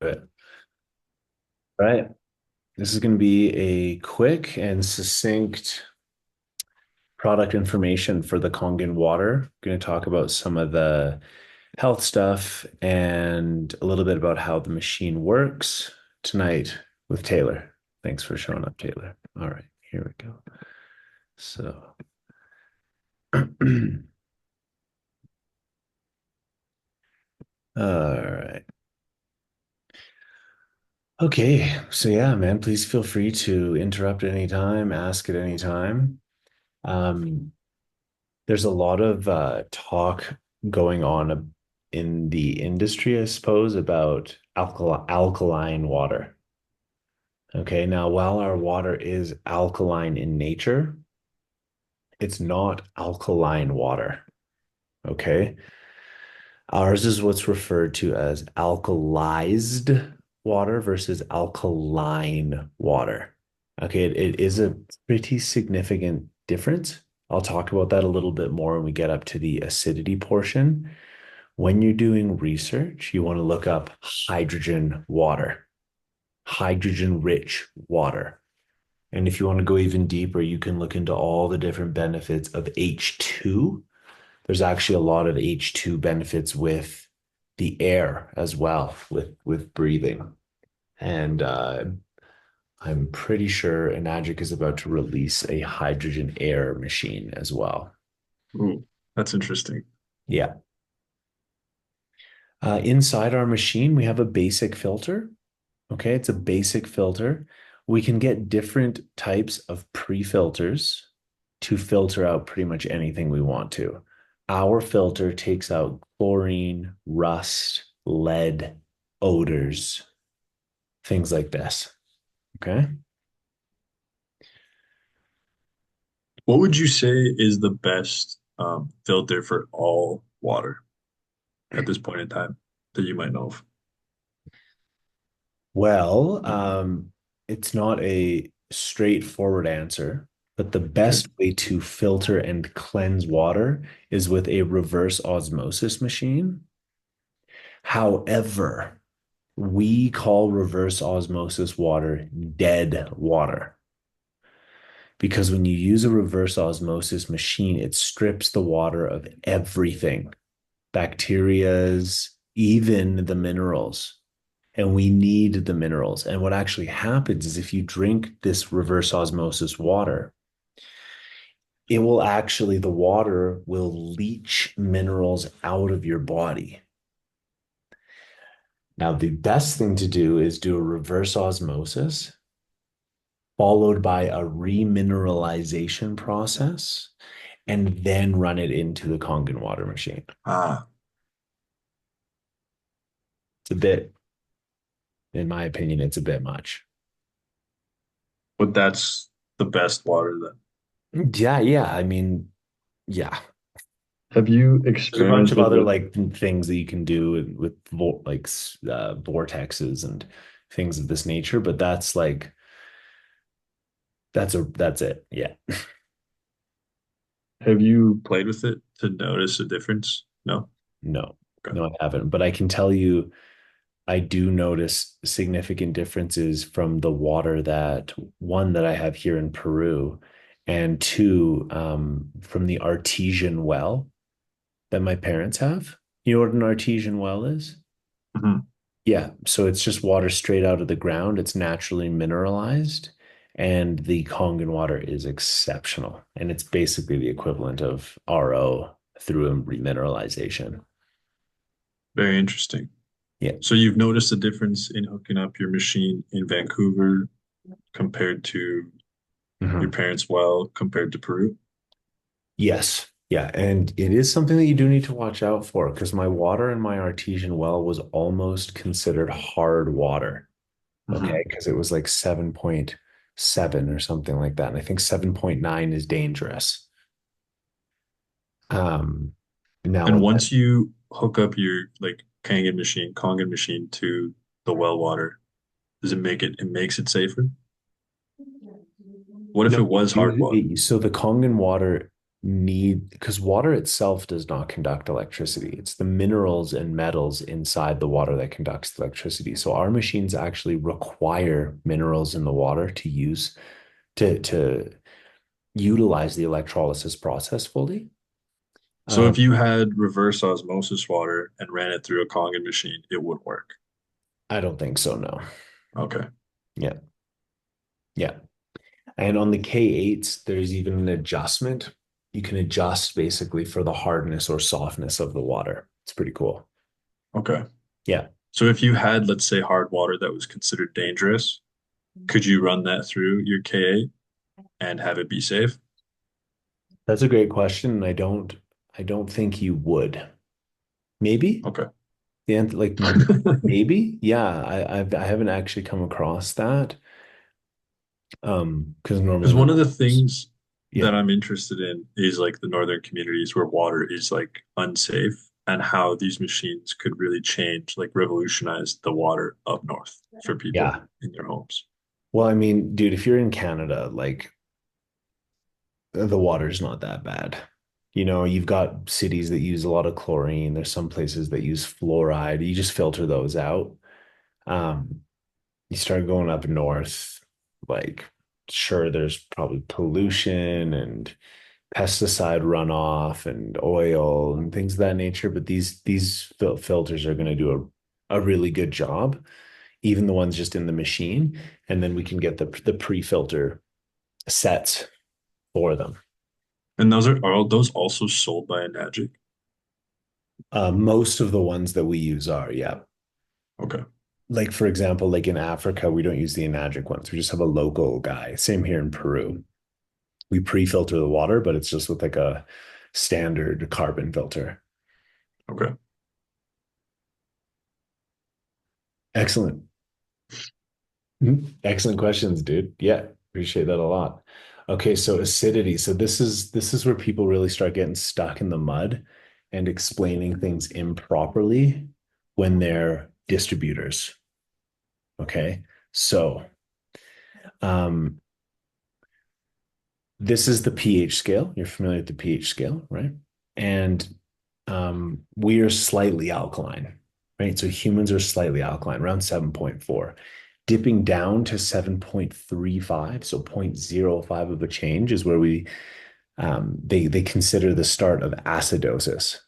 Good. All right. This is going to be a quick and succinct product information for the Kangen water. I'm going to talk about some of the health stuff and a little bit about how the machine works tonight with Taylor. Thanks for showing up, Taylor. All right, here we go. So, all right. Okay. So yeah, man, please feel free to interrupt at any time, ask at any time. Um, there's a lot of talk going on in the industry, I suppose, about alkaline water. Okay, now while our water is alkaline in nature, it's not alkaline water. Okay, ours is what's referred to as alkalized water versus alkaline water. Okay, it is a pretty significant difference. I'll talk about that a little bit more when we get up to the acidity portion. When you're doing research, you want to look up hydrogen water, hydrogen rich water. And if you want to go even deeper, you can look into all the different benefits of H2. There's actually a lot of H2 benefits with the air as well, with breathing. And I'm pretty sure Enagic is about to release a hydrogen air machine as well. Ooh, that's interesting. Yeah. Inside our machine, we have a basic filter. Okay, it's a basic filter. We can get different types of pre-filters to filter out pretty much anything we want to. Our filter takes out chlorine, rust, lead, odors, things like this. Okay. What would you say is the best filter for all water at this point in time that you might know of? Well, it's not a straightforward answer, but the Okay. best way to filter and cleanse water is with a reverse osmosis machine. However, we call reverse osmosis water dead water because when you use a reverse osmosis machine, it strips the water of everything, bacterias, even the minerals. And we need the minerals. And what actually happens is if you drink this reverse osmosis water, it will actually, the water will leach minerals out of your body. Now, the best thing to do is do a reverse osmosis followed by a remineralization process, and then run it into the Kangen water machine. Ah, It's a bit, in my opinion, it's a bit much. but that's the best water then. Yeah, yeah. I mean, yeah. Have you There's a bunch of experimented other with like things that you can do with vortexes and things of this nature, but that's it. Yeah. have you played with it to notice a difference? No? No, Okay. no, I haven't. But I can tell you I do notice significant differences from the water that one that I have here in Peru, and two, from the artesian well that my parents have. You know what an artesian well is? Mhm. Yeah, so it's just water straight out of the ground. It's naturally mineralized, and the Kangen water is exceptional. And it's basically the equivalent of RO through a remineralization. Very interesting. Yeah. So you've noticed a difference in hooking up your machine in Vancouver compared to your Mhm. parents' well compared to Peru? Yes. Yeah. And it is something that you do need to watch out for because my water in my artesian well was almost considered hard water. Okay. Mhm. Because it was like 7.7 or something like that. And I think 7.9 is dangerous. Um, And now, once you hook up your like Kangen machine to the well water, does it makes it safer? What if no, it was hard water? so the Kangen water need, because water itself does not conduct electricity. It's the minerals and metals inside the water that conducts the electricity. So our machines actually require minerals in the water to use to utilize the electrolysis process fully. So Um, if you had reverse osmosis water and ran it through a Kangen machine, it would work. I don't think so, no. Okay. Yeah, yeah. And on the K8s, there's even an adjustment. You can adjust basically for the hardness or softness of the water. It's pretty cool. Okay. Yeah, So if you had, let's say, hard water that was considered dangerous, could you run that through your K8 and have it be safe? that's a great question. And I don't think you would. Maybe Okay. the end, like maybe. Yeah, I haven't actually come across that. Because normally Because the one of the waters, things yeah, that I'm interested in is like the northern communities where water is like unsafe and how these machines could really change, like revolutionize the water up north for people yeah. in their homes. Well, I mean, dude, if you're in Canada, like the water's not that bad. You know, you've got cities that use a lot of chlorine. There's some places that use fluoride. You just filter those out. Um, you start going up north, like sure, there's probably pollution and pesticide runoff and oil and things of that nature, but these filters are going to do a really good job, even the ones just in the machine, and then we can get the pre-filter sets for them. And those are all those also sold by a Enagic? Most of the ones that we use are, yeah. Okay. Like for example, like in Africa, we don't use the Enagic ones. We just have a local guy. Same here in Peru. We pre-filter the water, but it's just with like a standard carbon filter. Okay. Excellent. Excellent questions, dude. Yeah, appreciate that a lot. Okay, so acidity. So this is where people really start getting stuck in the mud and explaining things improperly when they're distributors. Okay. So um this is the pH scale. You're familiar with the pH scale, right? And we are slightly alkaline, right? So humans are slightly alkaline, around 7.4, dipping down to 7.35. So zero point zero 0.05 of a change is where they consider the start of acidosis.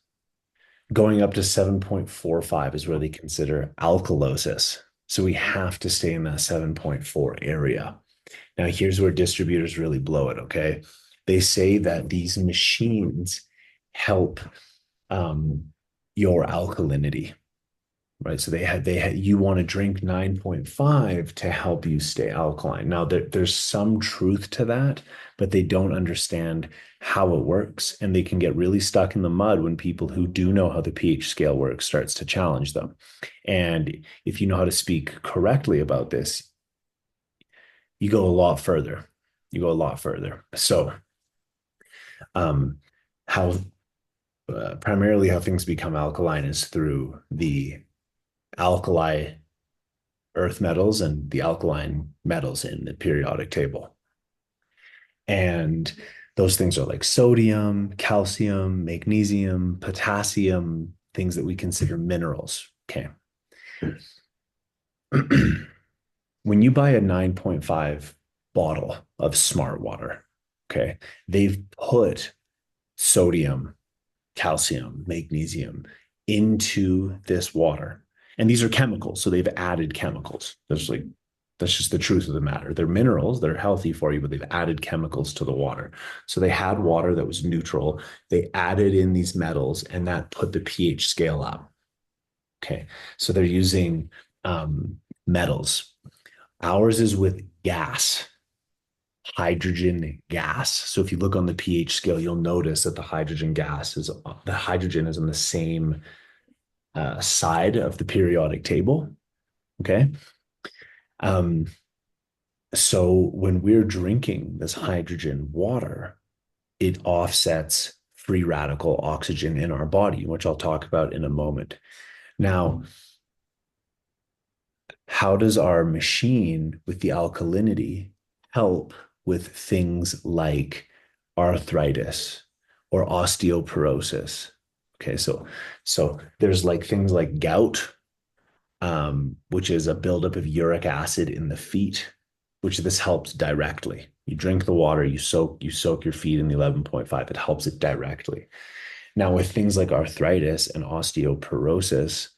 Going up to 7.45 is where they consider alkalosis. So we have to stay in that 7.4 area. Now, here's where distributors really blow it, okay? They say that these machines help um, your alkalinity, right? So you want to drink 9.5 to help you stay alkaline. Now, there's some truth to that, but they don't understand how it works. And they can get really stuck in the mud when people who do know how the pH scale works starts to challenge them. And if you know how to speak correctly about this, you go a lot further. You go a lot further. So, um, how primarily how things become alkaline is through the alkali earth metals and the alkaline metals in the periodic table. And those things are like sodium, calcium, magnesium, potassium, things that we consider minerals. Okay. When you buy a 9.5 bottle of smart water, okay, they've put sodium, calcium, magnesium into this water. And these are chemicals. So they've added chemicals. That's just the truth of the matter. They're minerals, they're healthy for you, but they've added chemicals to the water. So they had water that was neutral. They added in these metals and that put the pH scale up. Okay. So they're using metals. Ours is with gas, hydrogen gas. So if you look on the pH scale, you'll notice that the hydrogen is on the same side of the periodic table. Okay. Um, so when we're drinking this hydrogen water, it offsets free radical oxygen in our body, which I'll talk about in a moment. Now, how does our machine with the alkalinity help with things like arthritis, or osteoporosis. Okay, so there's like things like gout, which is a buildup of uric acid in the feet, which this helps directly. You drink the water, you soak your feet in the 11.5. It helps it directly. Now, with things like arthritis and osteoporosis,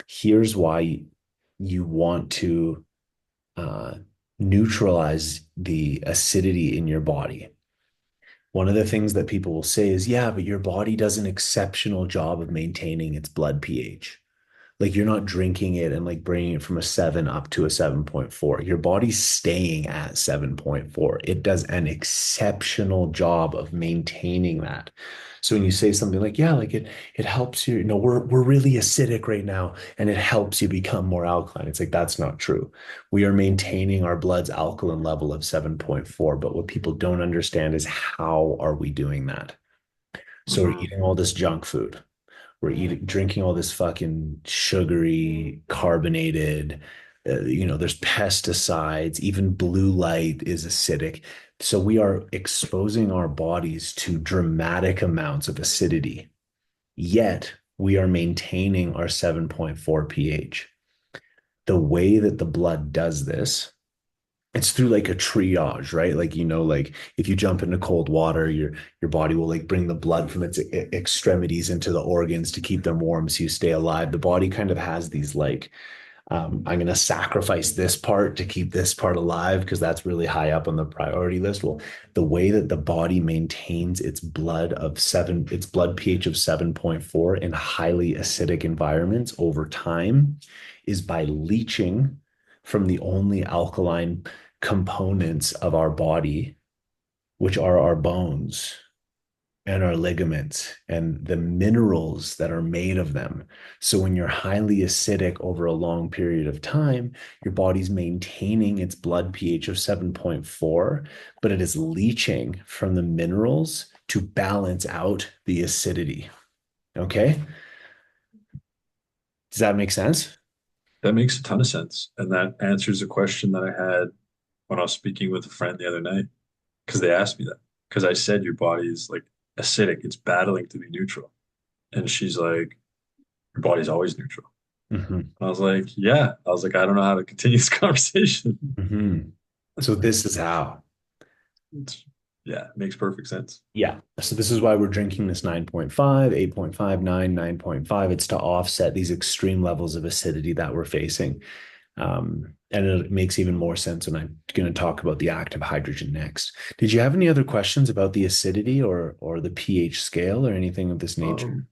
here's why you want to uh, neutralize the acidity in your body. One of the things that people will say is, yeah, but your body does an exceptional job of maintaining its blood pH. Like you're not drinking it and like bringing it from a 7 up to a 7.4. Your body's staying at 7.4. It does an exceptional job of maintaining that. So when you say something like, yeah, like it helps you, we're really acidic right now and it helps you become more alkaline. It's like that's not true. We are maintaining our blood's alkaline level of 7.4, but what people don't understand is how are we doing that? So we're Mhm. eating all this junk food. We're drinking all this fucking sugary, carbonated, there's pesticides, even blue light is acidic. So we are exposing our bodies to dramatic amounts of acidity, yet we are maintaining our 7.4 pH. The way that the blood does this, it's through like a triage, right? Like, like if you jump into cold water, your body will like bring the blood from its extremities into the organs to keep them warm so you stay alive. The body kind of has these like I'm going to sacrifice this part to keep this part alive because that's really high up on the priority list. Well, the way that the body maintains its blood pH of 7.4 in highly acidic environments over time is by leaching from the only alkaline components of our body, which are our bones and our ligaments and the minerals that are made of them. So when you're highly acidic over a long period of time, your body's maintaining its blood pH of 7.4, but it is leaching from the minerals to balance out the acidity. Okay? Does that make sense? That makes a ton of sense. And that answers a question that I had when I was speaking with a friend the other night, because they asked me that. Because I said your body is like acidic, it's battling to be neutral. And she's like, your body's always neutral. Mm-hmm. I was like, yeah. I was like, I don't know how to continue this conversation. Mm-hmm. So this is how. It's, yeah, it makes perfect sense. Yeah. So this is why we're drinking this 9.5, 8.5, 9.5. It's to offset these extreme levels of acidity that we're facing. And it makes even more sense when I'm going to talk about the active hydrogen next. Did you have any other questions about the acidity or the pH scale or anything of this nature? Um,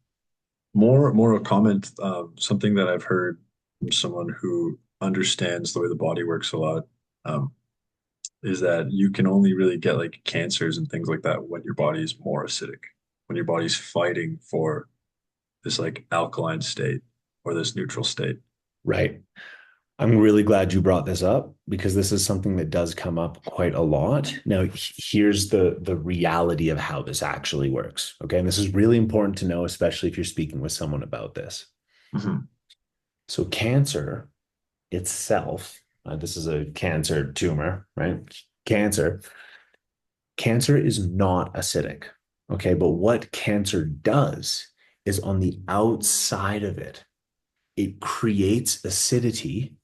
more a comment, something that I've heard from someone who understands the way the body works a lot, um, is that you can only really get like cancers and things like that when your body is more acidic, when your body's fighting for this like alkaline state or this neutral state. Right. I'm really glad you brought this up because this is something that does come up quite a lot. Now, here's the reality of how this actually works. Okay. And this is really important to know, especially if you're speaking with someone about this. Mhm. So, cancer itself, this is a cancer tumor, right? Cancer, cancer is not acidic. Okay. But what cancer does is on the outside of it, it creates acidity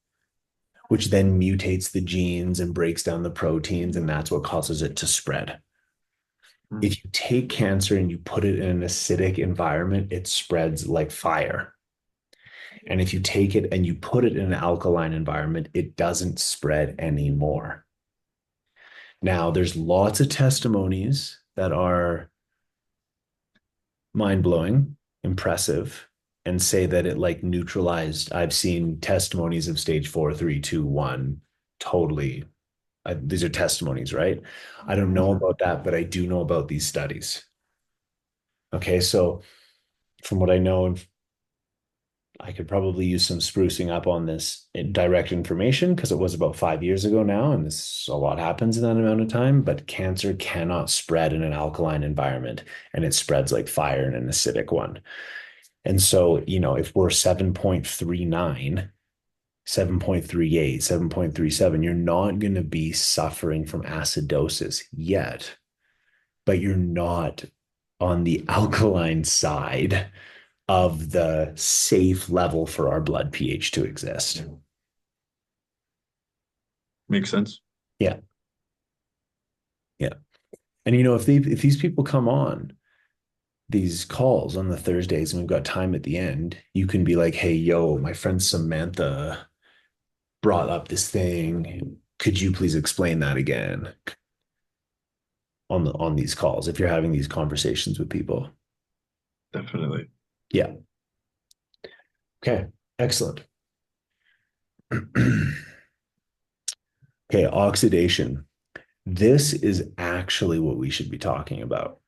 which then mutates the genes and breaks down the proteins, and that's what causes it to spread. Mhm. If you take cancer and you put it in an acidic environment, it spreads like fire. And if you take it and you put it in an alkaline environment, it doesn't spread anymore. Now, there's lots of testimonies that are mind blowing, impressive, and say that it like neutralized. I've seen testimonies of stage 4, 3, 2, 1, totally these are testimonies, right? I don't know Mhm. about that, but I do know about these studies. Okay, so from what I know, I could probably use some sprucing up on this direct information because it was about 5 years ago now, and this a lot happens in that amount of time. But cancer cannot spread in an alkaline environment, and it spreads like fire in an acidic one. And so, if we're 7.39, 7.38, 7.37, you're not going to be suffering from acidosis yet, but you're not. on the alkaline side of the safe level for our blood pH to exist. Makes sense. Yeah. Yeah. And if these people come on these calls on the Thursdays and we've got time at the end, you can be like, hey, yo, my friend Samantha brought up this thing. Could you please explain that again on these calls if you're having these conversations with people? Definitely. Yeah. Okay. Excellent. Okay, oxidation. This is actually what we should be talking about.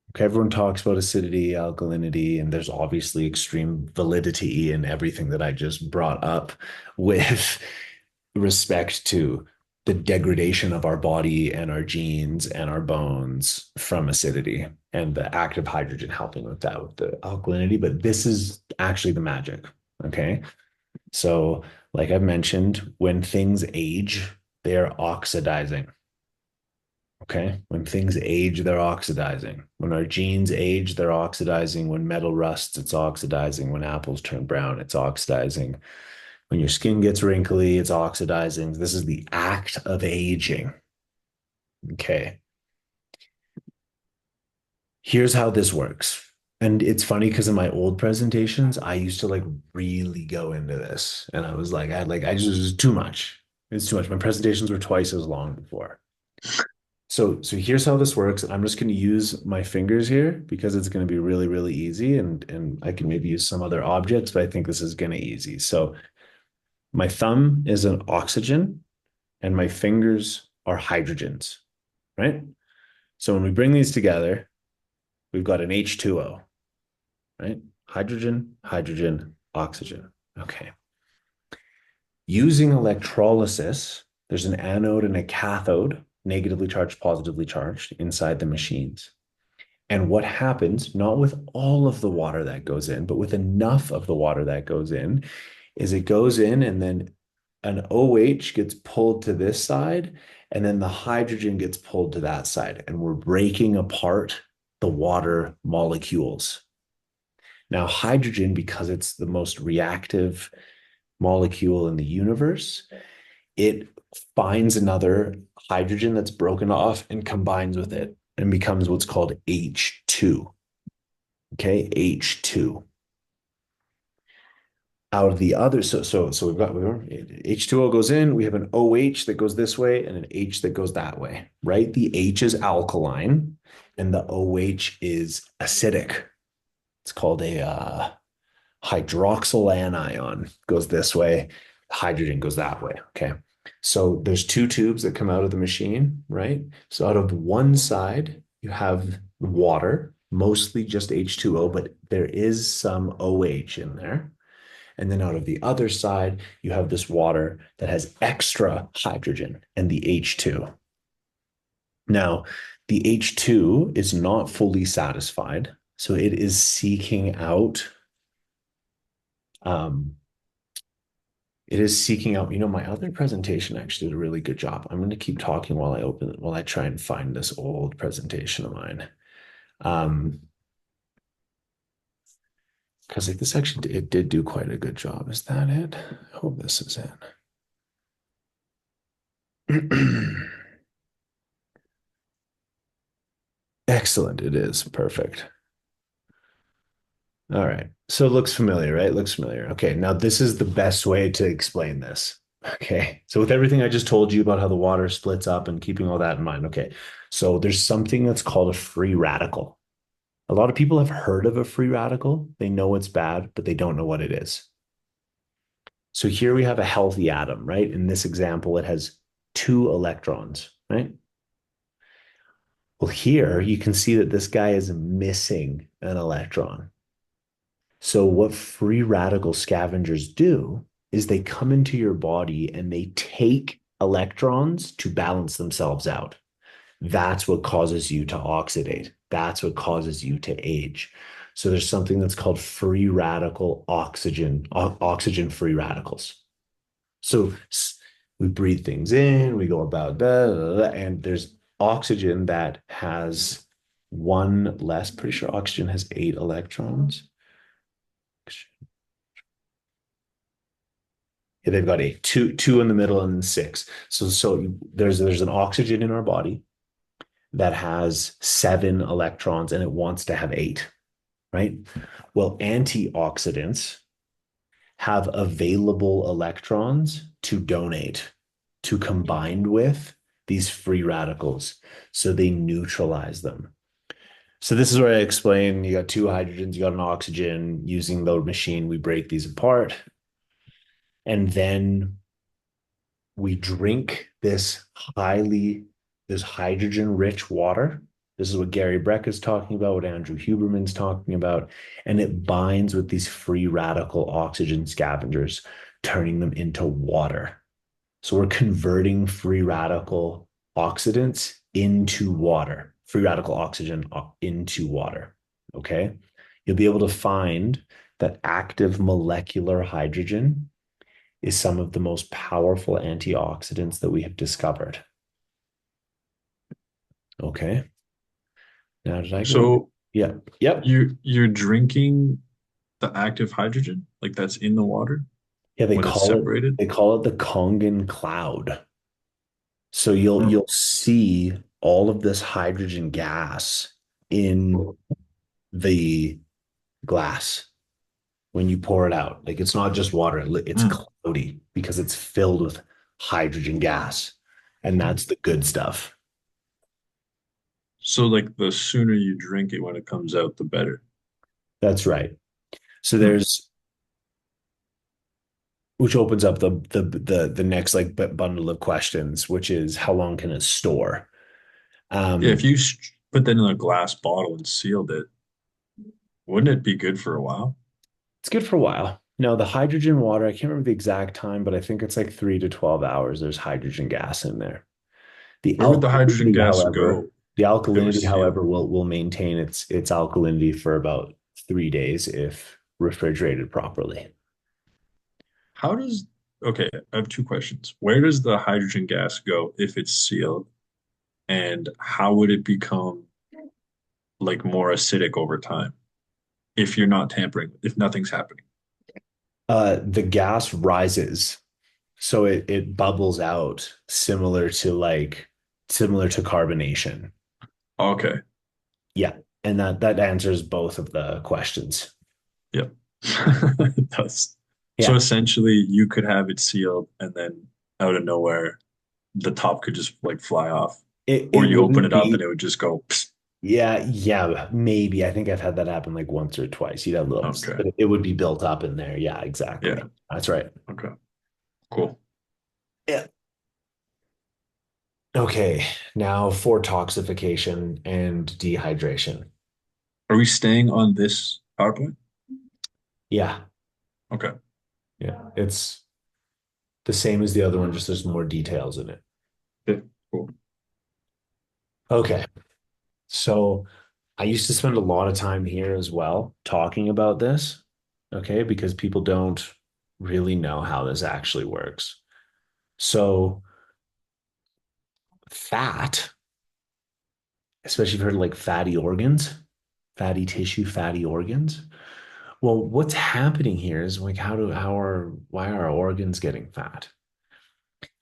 Okay, everyone talks about acidity, alkalinity, and there's obviously extreme validity in everything that I just brought up with respect to the degradation of our body and our genes and our bones from acidity and the active hydrogen helping with that, with the alkalinity. But this is actually the magic. Okay. So, like I've mentioned, when things age, they're oxidizing. Okay. When things age, they're oxidizing. When our genes age, they're oxidizing. When metal rusts, it's oxidizing. When apples turn brown, it's oxidizing. When your skin gets wrinkly, it's oxidizing. This is the act of aging. Okay. Here's how this works. And it's funny because in my old presentations, I used to like really go into this. And I was like, I just, it was too much. It's too much. My presentations were twice as long before. So here's how this works. I'm just going to use my fingers here because it's going to be really, really easy. And I can maybe use some other objects, but I think this is going to easy. So my thumb is an oxygen and my fingers are hydrogens, right? So when we bring these together, we've got an H2O, right? Hydrogen, hydrogen, oxygen. Okay. Using electrolysis, there's an anode and a cathode, negatively charged, positively charged, inside the machines. And what happens, not with all of the water that goes in, but with enough of the water that goes in, is it goes in and then an OH gets pulled to this side, and then the hydrogen gets pulled to that side. And we're breaking apart the water molecules. Now, hydrogen, because it's the most reactive molecule in the universe, it finds another hydrogen that's broken off and combines with it and becomes what's called H2. Okay, H2. Out of the other, so we've got H2O goes in, we have an OH that goes this way and an H that goes that way, right? The H is alkaline and the OH is acidic. It's called a hydroxyl anion, goes this way, hydrogen goes that way. Okay. So there's two tubes that come out of the machine, right? So out of one side, you have water, mostly just H2O, but there is some OH in there. And then out of the other side, you have this water that has extra hydrogen and the H2. Now, the H2 is not fully satisfied. So it is seeking out um, my other presentation actually did a really good job. I'm going to keep talking while I open it, while I try and find this old presentation of mine. Because like this actually, it did do quite a good job. Is that it? I hope this is it. Excellent. It is perfect. All right. So it looks familiar, right? It looks familiar. Okay. Now this is the best way to explain this. Okay. So with everything I just told you about how the water splits up and keeping all that in mind. Okay. So there's something that's called a free radical. A lot of people have heard of a free radical. They know it's bad, but they don't know what it is. So here we have a healthy atom, right? In this example, it has two electrons, right? Well, here you can see that this guy is missing an electron. So, what free radical scavengers do is they come into your body and they take electrons to balance themselves out. That's what causes you to oxidate. That's what causes you to age. So, there's something that's called free radical oxygen free radicals. So, we breathe things in, we go about that, and there's oxygen that has one less. Pretty sure oxygen has 8 electrons. Yeah, they've got eight, two in the middle and six. So there's an oxygen in our body that has 7 electrons and it wants to have eight, right? Well, antioxidants have available electrons to donate, to combine with these free radicals. So they neutralize them. So this is where I explain you got two hydrogens, you got an oxygen. Using the machine, we break these apart. And then we drink this hydrogen rich water. This is what Gary Breck is talking about, what Andrew Huberman's talking about. And it binds with these free radical oxygen scavengers, turning them into water. So we're converting free radical oxidants into water, free radical oxygen into water. Okay. You'll be able to find that active molecular hydrogen is some of the most powerful antioxidants that we have discovered. Okay. Now, did I go? So Yeah. Yep. you're drinking the active hydrogen, like that's in the water Yeah, when it's separated? they call it the Kongan cloud. So Hmm. you'll see all of this hydrogen gas in the glass when you pour it out. Like it's not just water, it's Hmm. cloudy because it's filled with hydrogen gas. And that's the good stuff. So like the sooner you drink it when it comes out, the better. That's right. So Hmm. there's which opens up the next like bundle of questions, which is how long can it store? Yeah, if Um, you put that in a glass bottle and sealed it, wouldn't it be good for a while? it's good for a while. No, the hydrogen water, I can't remember the exact time, but I think it's like 3 to 12 hours. There's hydrogen gas in there. The Where would the hydrogen alkalinity, gas however, go the if it was alkalinity, sealed? however, will maintain its alkalinity for about 3 days if refrigerated properly. How does, okay, I have two questions. Where does the hydrogen gas go if it's sealed? And how would it become like more acidic over time if you're not tampering, if nothing's happening? The gas rises, so it bubbles out similar to carbonation. Okay, Yeah, and that answers both of the questions. yep. It does. So Yeah, essentially, you could have it sealed and then out of nowhere, the top could just like fly off. Or it you open wouldn't it up and be. it would just go, psst. Yeah, maybe. I think I've had that happen like once or twice. You'd have little, Okay. but it would be built up in there. Yeah, Yeah. exactly. That's right. Okay. Cool. Yeah. Okay, now for toxification and dehydration. Are we staying on this PowerPoint? Yeah, Okay. yeah. It's the same as the other one, just there's more details in it. Yeah. Cool. Okay, so I used to spend a lot of time here as well talking about this, okay, because people don't really know how this actually works. So, fat, especially if you've heard of like fatty organs, fatty tissue, fatty organs. Well, what's happening here is like why are our organs getting fat?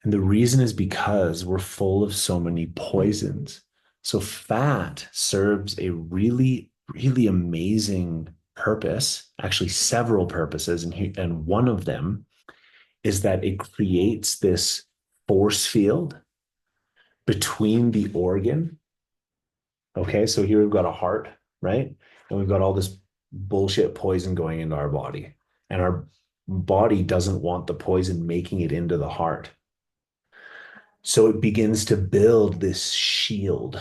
And the reason is because we're full of so many poisons. So fat serves a really, really amazing purpose, actually several purposes. And one of them is that it creates this force field between the organ. Okay, so here we've got a heart, right? And we've got all this bullshit poison going into our body. And our body doesn't want the poison making it into the heart. So it begins to build this shield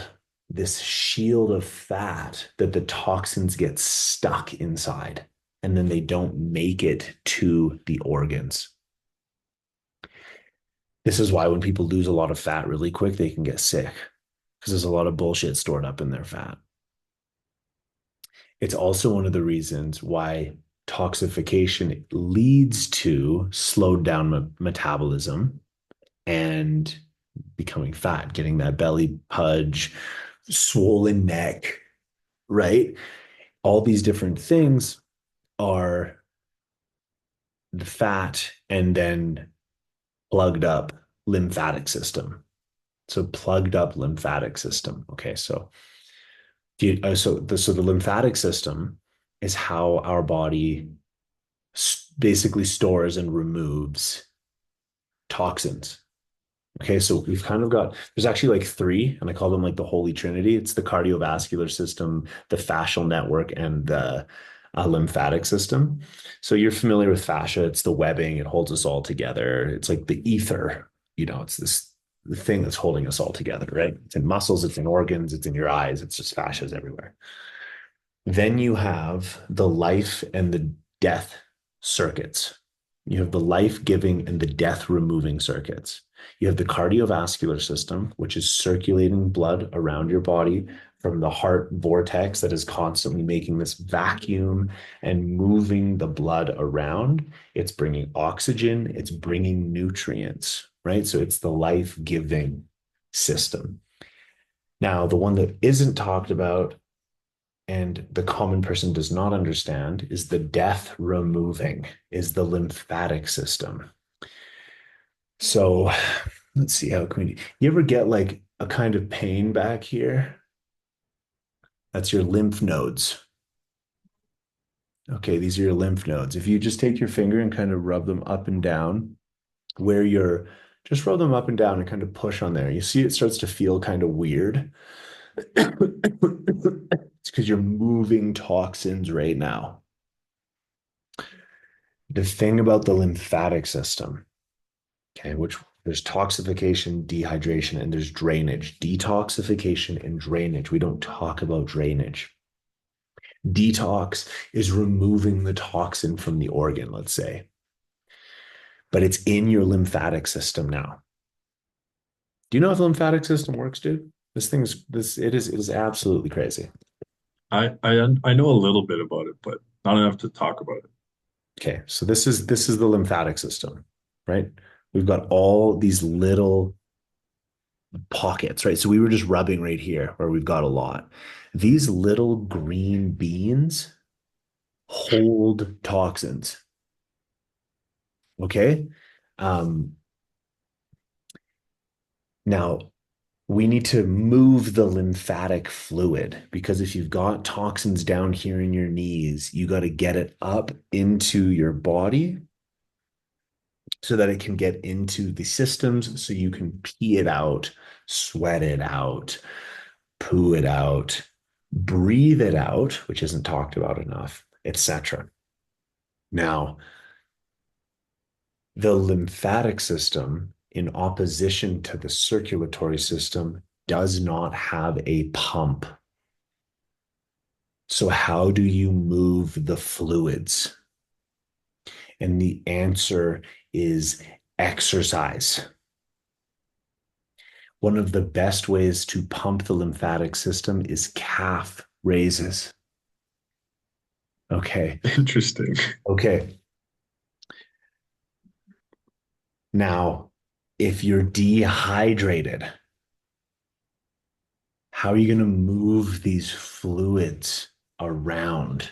of fat that the toxins get stuck inside and then they don't make it to the organs. This is why when people lose a lot of fat really quick, they can get sick because there's a lot of bullshit stored up in their fat. It's also one of the reasons why toxification leads to slowed down metabolism and becoming fat, getting that belly pudge, swollen neck. right? All these different things are the fat and then plugged up lymphatic system. So plugged up lymphatic system. Okay, so so the lymphatic system is how our body basically stores and removes toxins. Okay, so we've kind of got, there's actually like three, and I call them like the Holy Trinity. It's the cardiovascular system, the fascial network, and the lymphatic system. So you're familiar with fascia. It's the webbing, it holds us all together. It's like the ether, it's this the thing that's holding us all together, right? It's in muscles, it's in organs, it's in your eyes, it's just fascias everywhere. Then you have the life and the death circuits. You have the life giving and the death removing circuits. You have the cardiovascular system, which is circulating blood around your body from the heart vortex that is constantly making this vacuum and moving the blood around. It's bringing oxygen, it's bringing nutrients, right? So it's the life giving system. Now, the one that isn't talked about and the common person does not understand is the death removing, is the lymphatic system. So let's see, how can we, you ever get like a kind of pain back here? That's your lymph nodes. Okay, these are your lymph nodes. If you just take your finger and kind of rub them up and down where you're, just rub them up and down and kind of push on there. You see it starts to feel kind of weird. It's because you're moving toxins right now. The thing about the lymphatic system, okay, which there's toxification, dehydration, and there's drainage. Detoxification and drainage. We don't talk about drainage. Detox is removing the toxin from the organ, let's say, but it's in your lymphatic system now. Do you know how the lymphatic system works, dude? It is absolutely crazy. I know a little bit about it, but not enough to talk about it. Okay, so this is the lymphatic system, right? We've got all these little pockets, right? So we were just rubbing right here where we've got a lot. These little green beans hold toxins. Okay. Um, Now we need to move the lymphatic fluid because if you've got toxins down here in your knees, you got to get it up into your body so that it can get into the systems so you can pee it out, sweat it out, poo it out, breathe it out, which isn't talked about enough, etc. Now, the lymphatic system, in opposition to the circulatory system, does not have a pump. So, how do you move the fluids? And the answer is exercise. One of the best ways to pump the lymphatic system is calf raises. Okay. Interesting. Okay. Now, if you're dehydrated, how are you going to move these fluids around?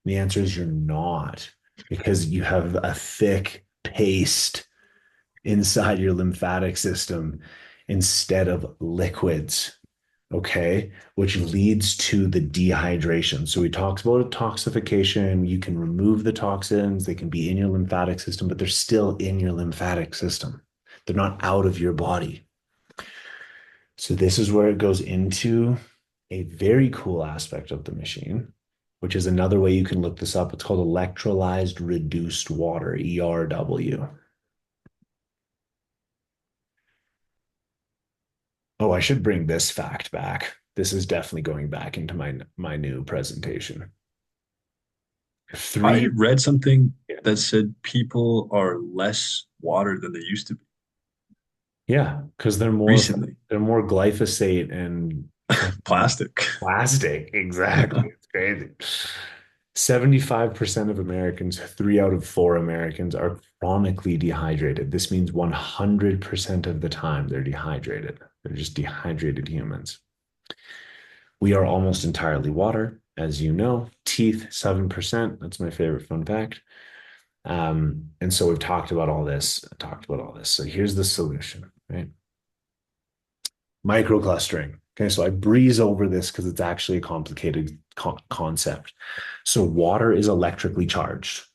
The answer is you're not, because you have a thick paste inside your lymphatic system instead of liquids. Okay, which leads to the dehydration. So we talked about detoxification. You can remove the toxins, they can be in your lymphatic system, but they're still in your lymphatic system. They're not out of your body. So this is where it goes into a very cool aspect of the machine, which is another way you can look this up. It's called electrolyzed reduced water, ERW. Oh, I should bring this fact back. This is definitely going back into my new presentation. I Three, read something yeah, that said people are less water than they used to be yeah, because they're more recently. they're more glyphosate and fucking Plastic. plastic. Exactly. It's crazy. 75% of Americans, 3 out of 4 Americans are chronically dehydrated. This means 100% of the time they're dehydrated. They're just dehydrated humans. We are almost entirely water, as you know. Teeth, 7%. That's my favorite fun fact. And so we've talked about all this. So here's the solution, right? Microclustering. Okay, so I breeze over this because it's actually a complicated concept. So water is electrically charged.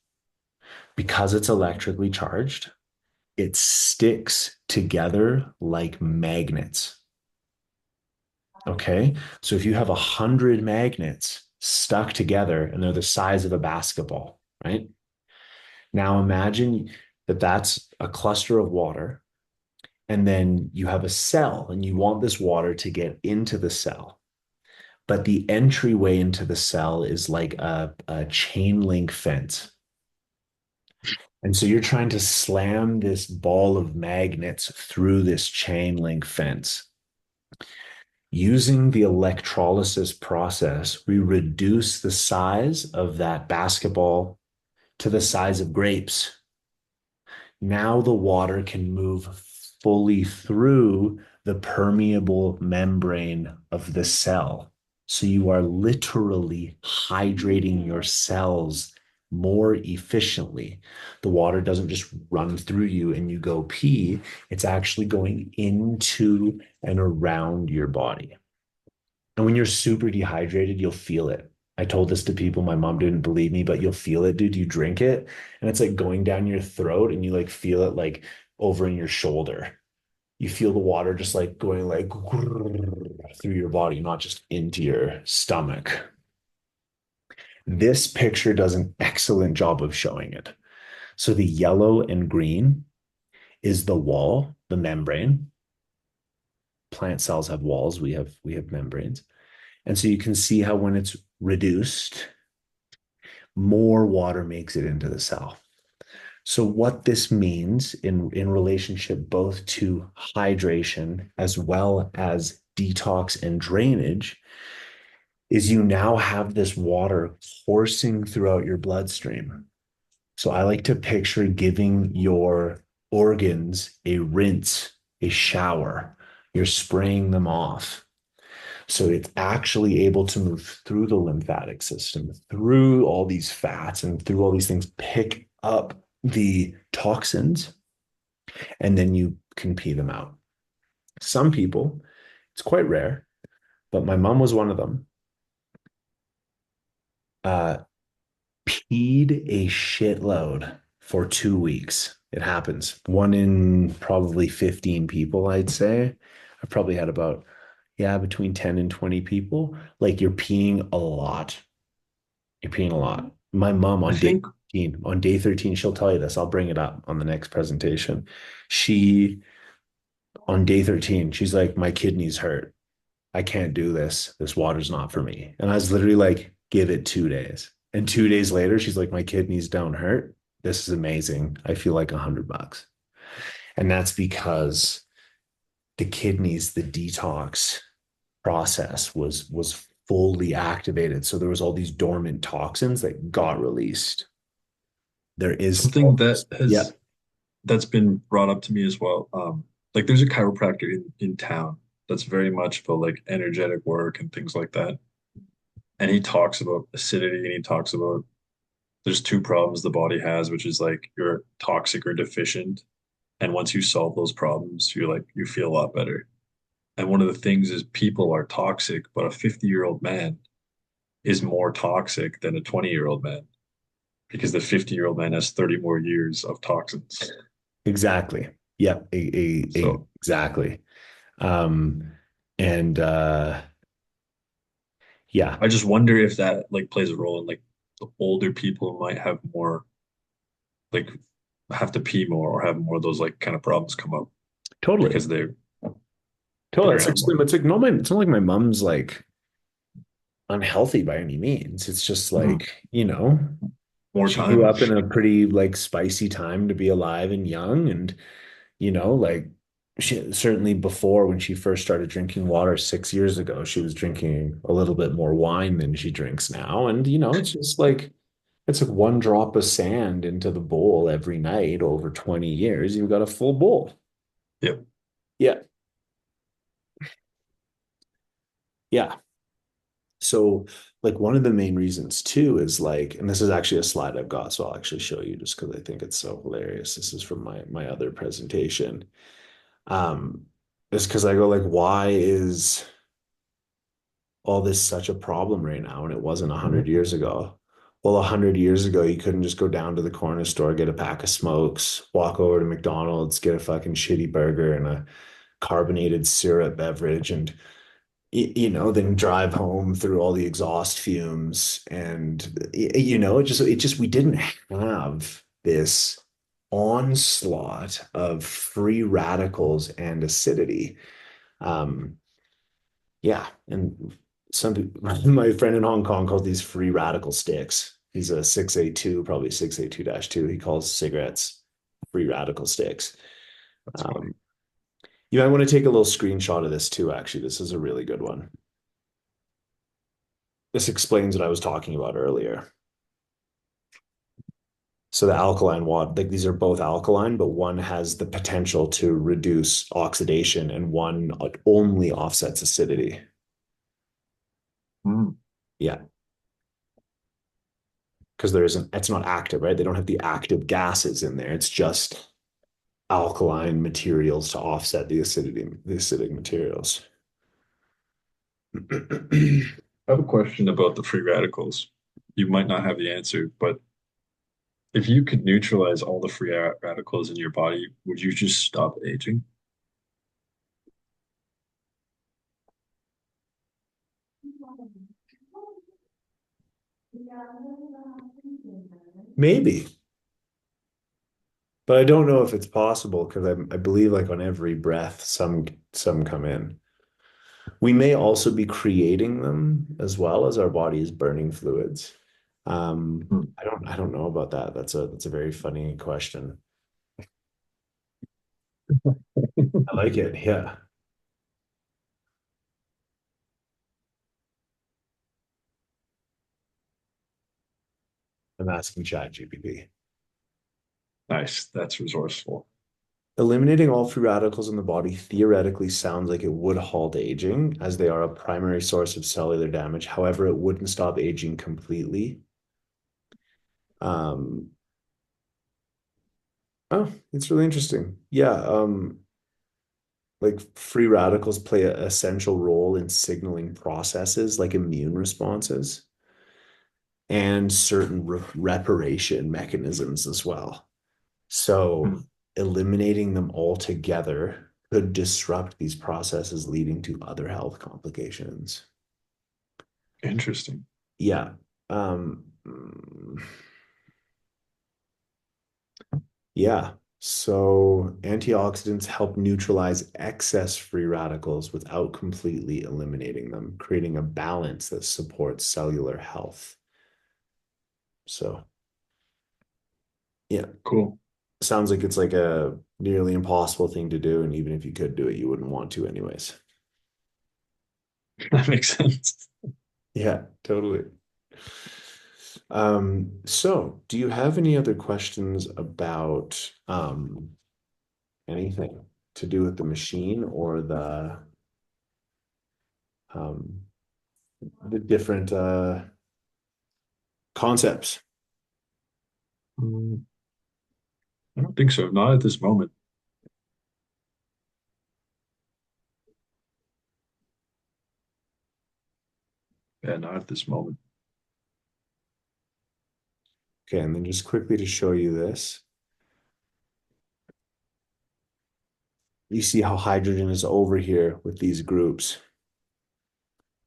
Because it's electrically charged, it sticks together like magnets. Okay, so if you have 100 magnets stuck together and they're the size of a basketball, right? Now imagine that that's a cluster of water, and then you have a cell, and you want this water to get into the cell. But the entryway into the cell is like a chain link fence. And so you're trying to slam this ball of magnets through this chain link fence. Using the electrolysis process, we reduce the size of that basketball to the size of grapes. Now the water can move fully through the permeable membrane of the cell. So you are literally hydrating your cells more efficiently. The water doesn't just run through you and you go pee, it's actually going into and around your body. And when you're super dehydrated, you'll feel it. I told this to people. My mom didn't believe me, but you'll feel it, dude. You drink it and it's like going down your throat and you like feel it like over in your shoulder. You feel the water just like going like through your body, not just into your stomach. This picture does an excellent job of showing it. So the yellow and green is the wall, the membrane. Plant cells have walls, we have membranes. And so you can see how when it's reduced, more water makes it into the cell. So what this means in relationship both to hydration as well as detox and drainage is you now have this water coursing throughout your bloodstream. So I like to picture giving your organs a rinse, a shower. You're spraying them off. So it's actually able to move through the lymphatic system, through all these fats and through all these things, pick up the toxins, and then you can pee them out. Some people, it's quite rare, but my mom was one of them, uh, peed a shitload for 2 weeks. It happens. One in probably 15 people, I'd say. I probably had about, yeah, between 10 and 20 people. Like you're peeing a lot. You're peeing a lot. My mom I on day think 13, on day 13, she'll tell you this. I'll bring it up on the next presentation. She, on day 13, she's like, my kidneys hurt. I can't do this. This water's not for me. And I was literally like, give it 2 days. And 2 days later, she's like, my kidneys don't hurt. This is amazing. I feel like $100. And that's because the kidneys, the detox process was fully activated. So there was all these dormant toxins that got released. There is something still, that yeah, has that's been brought up to me as well. Like there's a chiropractor in town that's very much about like energetic work and things like that. And he talks about acidity and he talks about there's two problems the body has, which is like you're toxic or deficient. And once you solve those problems, you're like you feel a lot better. And one of the things is people are toxic, but a 50-year-old man is more toxic than a 20-year-old man because the 50-year-old man has 30 more years of toxins. exactly. Yeah, So exactly. Um, and yeah, I just wonder if that like plays a role in like the older people might have more like have to pee more or have more of those like kind of problems come up totally. because they've been Totally. around more. It's not like my mom's like unhealthy by any means. It's just Mhm. like, you know, More she grew time. up in a pretty like spicy time to be alive and young. And, like she certainly before when she first started drinking water 6 years ago, she was drinking a little bit more wine than she drinks now. And, it's just like, it's like one drop of sand into the bowl every night over 20 years. You've got a full bowl. Yep. Yeah. Yeah. So, like, one of the main reasons too is like, and this is actually a slide I've got, so I'll actually show you just because I think it's so hilarious. This is from my other presentation. Um, is because I go like, why is all this such a problem right now and it wasn't 100 years ago? Well, 100 years ago, you couldn't just go down to the corner store, get a pack of smokes, walk over to McDonald's, get a fucking shitty burger and a carbonated syrup beverage, and then drive home through all the exhaust fumes. And it just we didn't have this onslaught of free radicals and acidity. Um, yeah, and my friend in Hong Kong calls these free radical sticks. He's a 682, probably 682-2. He calls cigarettes free radical sticks. That's funny. Um, you might want to take a little screenshot of this too, actually. This is a really good one. This explains what I was talking about earlier. So the alkaline water, like these are both alkaline, but one has the potential to reduce oxidation and one only offsets acidity. Mm, Yeah, because there isn't, it's not active, right? They don't have the active gases in there. It's just alkaline materials to offset the acidic materials. I have a question about the free radicals. You might not have the answer, but if you could neutralize all the free radicals in your body, would you just stop aging? Maybe, but I don't know if it's possible because I believe like on every breath, some come in. We may also be creating them as well as our body is burning fluids. Hmm. I don't know about that. That's a very funny question. I like it. Yeah. I'm asking ChatGPT. Nice. That's resourceful. Eliminating all free radicals in the body theoretically sounds like it would halt aging, as they are a primary source of cellular damage. However, it wouldn't stop aging completely. Um, oh, it's really interesting. Yeah, like free radicals play an essential role in signaling processes like immune responses and certain reparation mechanisms as well. So Hmm. eliminating them altogether could disrupt these processes, leading to other health complications. Interesting. Yeah. Yeah. So antioxidants help neutralize excess free radicals without completely eliminating them, creating a balance that supports cellular health. So, yeah, Cool. sounds like it's like a nearly impossible thing to do. And even if you could do it, you wouldn't want to, anyways. That makes sense. Yeah, totally. So do you have any other questions about anything to do with the machine or um, the different concepts? Mm, I don't think so. Not at this moment. Yeah, not at this moment. Okay, and then just quickly to show you this, you see how hydrogen is over here with these groups.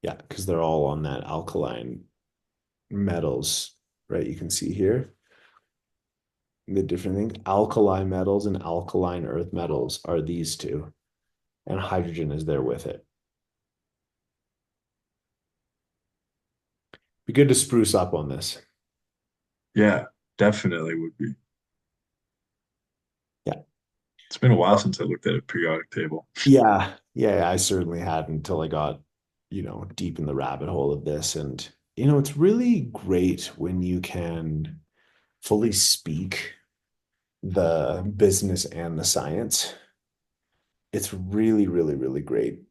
Yeah, because they're all on that alkaline metals, right? You can see here the different things. Alkali metals and alkaline earth metals are these two, and hydrogen is there with it. Be good to spruce up on this. Yeah, definitely would be. Yeah. It's been a while since I looked at a periodic table. Yeah, I certainly had until I got, deep in the rabbit hole of this. And, it's really great when you can fully speak the business and the science. It's really, really, really great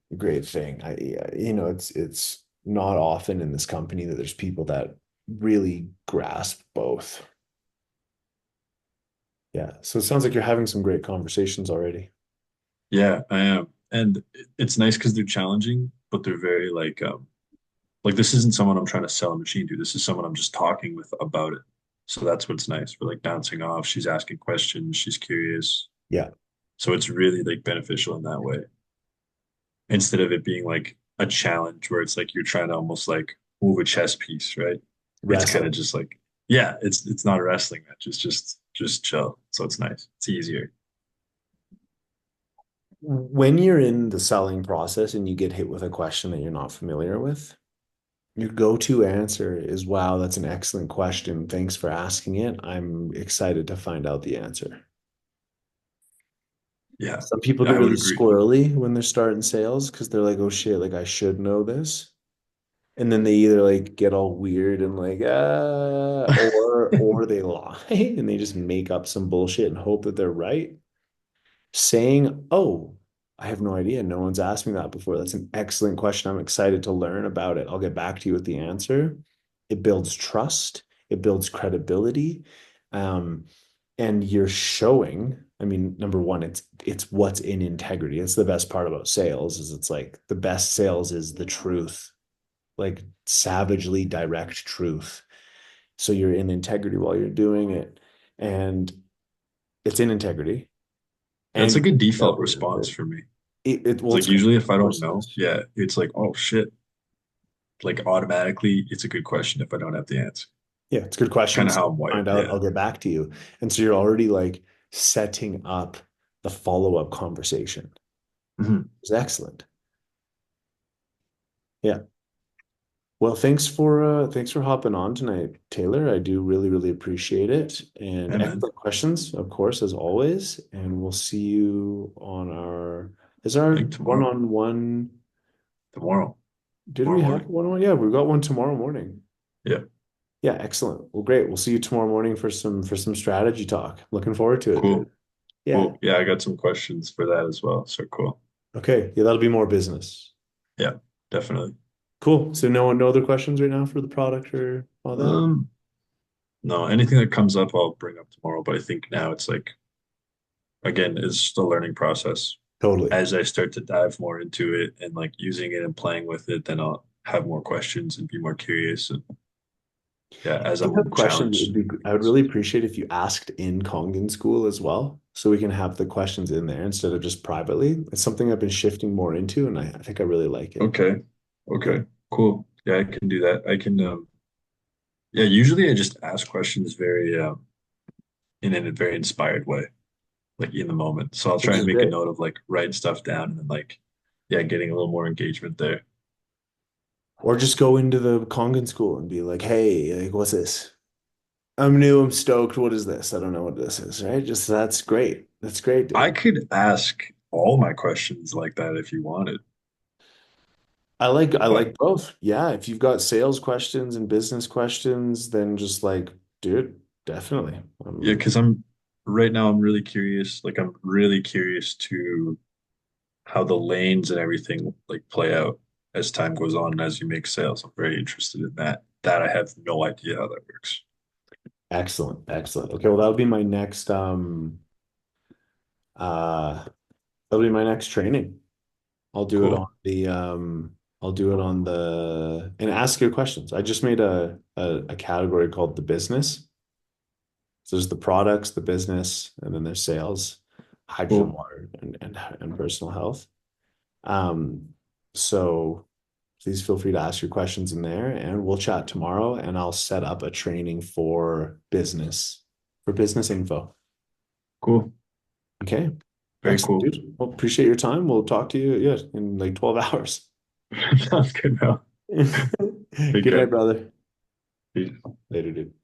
thing. It's not often in this company that there's people that really grasp both. Yeah. So it sounds like you're having some great conversations already. Yeah, I am. And it's nice because they're challenging, but they're very like this isn't someone I'm trying to sell a machine to. This is someone I'm just talking with about it. So that's what's nice. We're like bouncing off. She's asking questions. She's curious. Yeah. So it's really like beneficial in that way instead of it being like a challenge where it's like you're trying to almost like move a chess piece, right? It's kind of Wrestling. just like, yeah, it's not a wrestling match. It's just chill. So it's nice. It's easier. When you're in the selling process and you get hit with a question that you're not familiar with, your go-to answer is, wow, that's an excellent question. Thanks for asking it. I'm excited to find out the answer. Yeah, Some people get I would really agree. squirrely when they're starting sales because they're like, oh shit, like I should know this. And then they either like get all weird and like, or they lie and they just make up some bullshit and hope that they're right. Saying, oh, I have no idea. No one's asked me that before. That's an excellent question. I'm excited to learn about it. I'll get back to you with the answer. It builds trust, it builds credibility. Um, and you're showing, I mean, number one, it's what's in integrity. It's the best part about sales, is it's like the best sales is the truth, like savagely direct truth. So you're in integrity while you're doing it. And it's in integrity. That's And a you good felt default weird with response it. for me. Well, It's it's like good usually if I don't know, process. yeah, it's like, oh shit. Like automatically, it's a good question if I don't have the answer. Yeah, it's good Kind of questions. how I'm wired. Find out, Yeah. I'll get back to you. And so you're already like setting up the follow-up conversation. Mhm. It's excellent. Yeah. Well, thanks for hopping on tonight, Taylor. I do really, really appreciate it. And Yeah, man. excellent questions, of course, as always. And we'll see you on our, is I our think tomorrow. one-on-one, Tomorrow. did Tomorrow we have morning. one-on-one? Yeah, we've got one tomorrow morning. Yeah. Yeah, excellent. Well, great. We'll see you tomorrow morning for some strategy talk. Looking forward to it, dude. Cool. Yeah. Cool. Yeah, I got some questions for that as well. So cool. Okay. Yeah, that'll be more business. Yeah, definitely. Cool. So no other questions right now for the product or all that? Um, no, anything that comes up, I'll bring up tomorrow. But I think now it's like, again, it's the learning process. Totally. As I start to dive more into it and like using it and playing with it, then I'll have more questions and be more curious. And yeah, as If you have I'm questions, challenged. I would really appreciate if you asked in Kongan school as well, so we can have the questions in there instead of just privately. It's something I've been shifting more into, and I think I really like it. Okay. Yeah. Okay. Cool. Yeah, I can do that. I can yeah, usually I just ask questions very in a very inspired way, like in the moment. So I'll try Which and is make a great. note of like writing stuff down and then like yeah, getting a little more engagement there. Or just go into the Kongan school and be like, hey, like, what's this? I'm new, I'm stoked. What is this? I don't know what this is, right? Just that's great. That's great, I dude. could ask all my questions like that if you wanted, I but like both. Yeah, if you've got sales questions and business questions, then just like, dude, definitely. yeah, because I'm right now I'm really curious. Like I'm really curious to how the lanes and everything like play out as time goes on and as you make sales. I'm very interested in that. That I have no idea how that works. Excellent, excellent. Okay, well that'll be my next that'll be my next training. I'll do it on Cool. the I'll do it on the and ask your questions. I just made a category called the business. So there's the products, the business, and then there's sales, hydrogen, Cool. water, and personal health. Um, so please feel free to ask your questions in there, and we'll chat tomorrow, and I'll set up a training for business info. Cool. Okay. Very Excellent, cool. dude. Well, appreciate your time. We'll talk to you, yeah, in like 12 hours. Sounds good, man. Take Good night, care. brother. Peace. Later, dude.